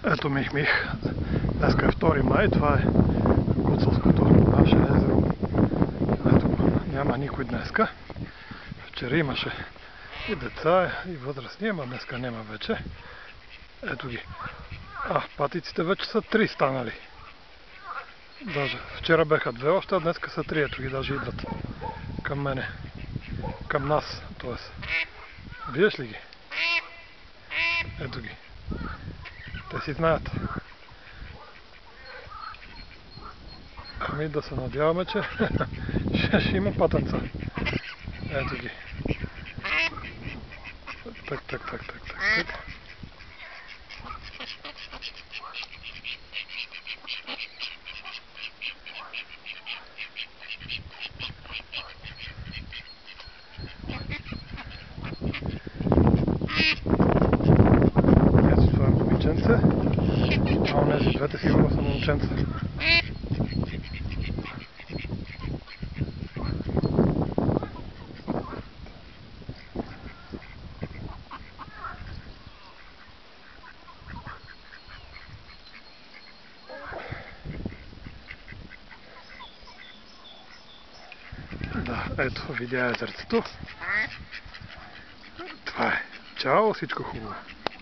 Ето Мих. Днеска е 2 май, това е Гуцулското наше езеро. Ето, няма никой днеска. Вчера имаше и деца, и възрастни, ама днеска няма вече. Ето ги. Патиците вече са 3 станали. Даже вчера беха 2 още, а днеска са 3. Ето ги, даже идват към мене. Към нас, т.е. Виждаш ли ги? Ето ги. Те си знаят. Ами да се надяваме, че ще има патенца. Ето ги. Так. Ето това е момиченце. А онези двете сигурно са момченца. Да, ето, видя езерцето. Това е. Чао, всичко хубаво.